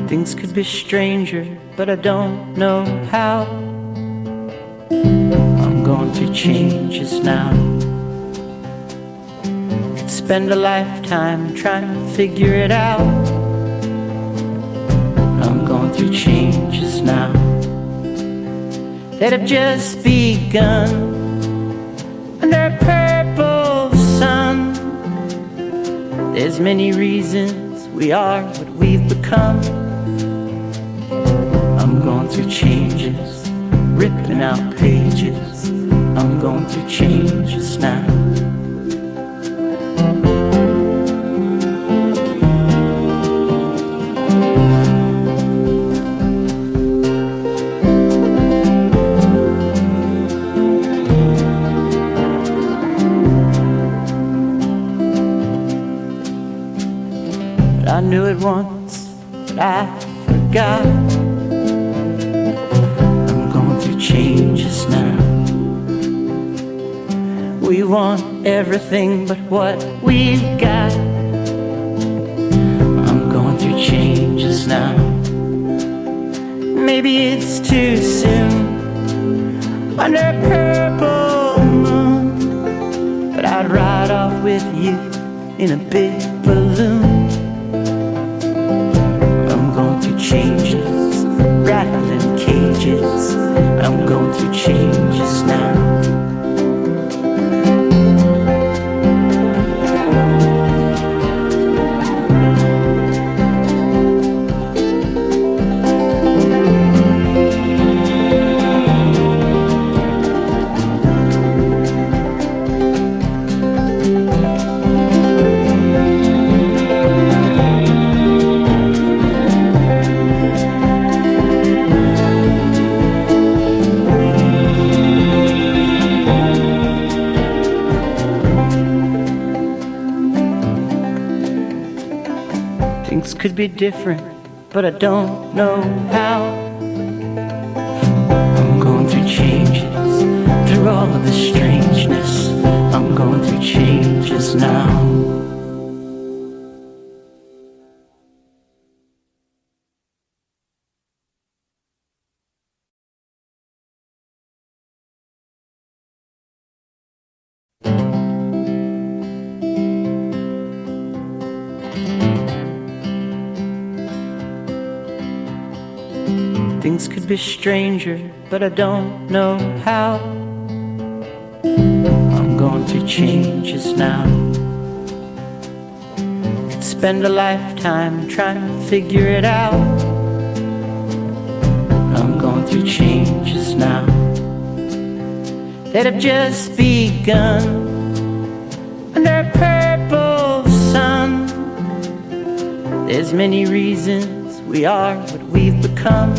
Things could be stranger, but I don't know how. I'm going through changes now. Could spend a lifetime trying to figure it out. I'm going through changes now that have just begun under a purple sun. There's many reasons we are what we've become. I'm going through changes, ripping out pages. I'm going through changes now. But I knew it once, but I forgot. Changes now. We want everything but what we've got. I'm going through changes now. Maybe it's too soon under a purple moon, but I'd ride off with you in a big balloon. I'm going through changes, rattling cages. I'm going through changes now. Things could be different, but I don't know how. I'm going through changes, through all of the strangeness. I'm going through changes now. Things could be stranger, but I don't know how. I'm going through changes now. Could spend a lifetime trying to figure it out. I'm going through changes now that have just begun under a purple sun. There's many reasons we are what we've become.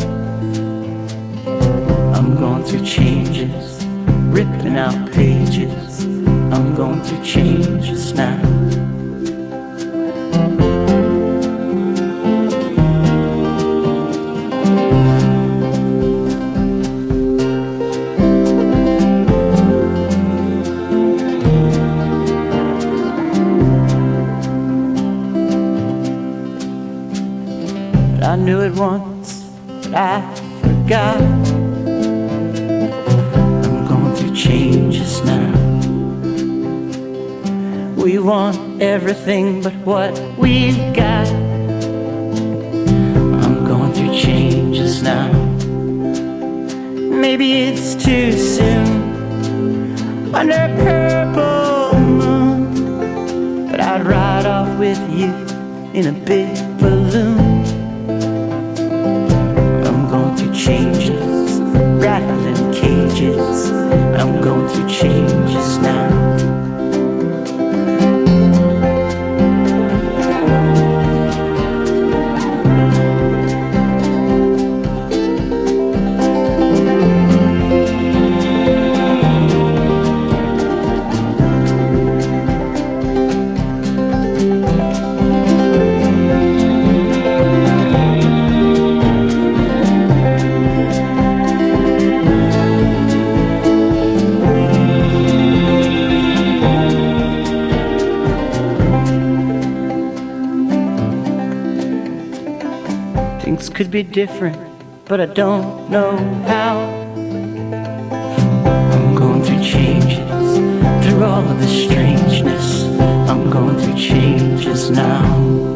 I'm going through changes, ripping out pages. I'm going through changes now. But I knew it once, but I forgot. Changes now. We want everything but what we've got. I'm going through changes now. Maybe it's too soon under a purple moon, but I'd ride off with you in a big balloon. I'm going through changes, rattling cages. I'm going through changes now. could be different, but I don't know how. I'm going through changes, through all of the strangeness. I'm going through changes now.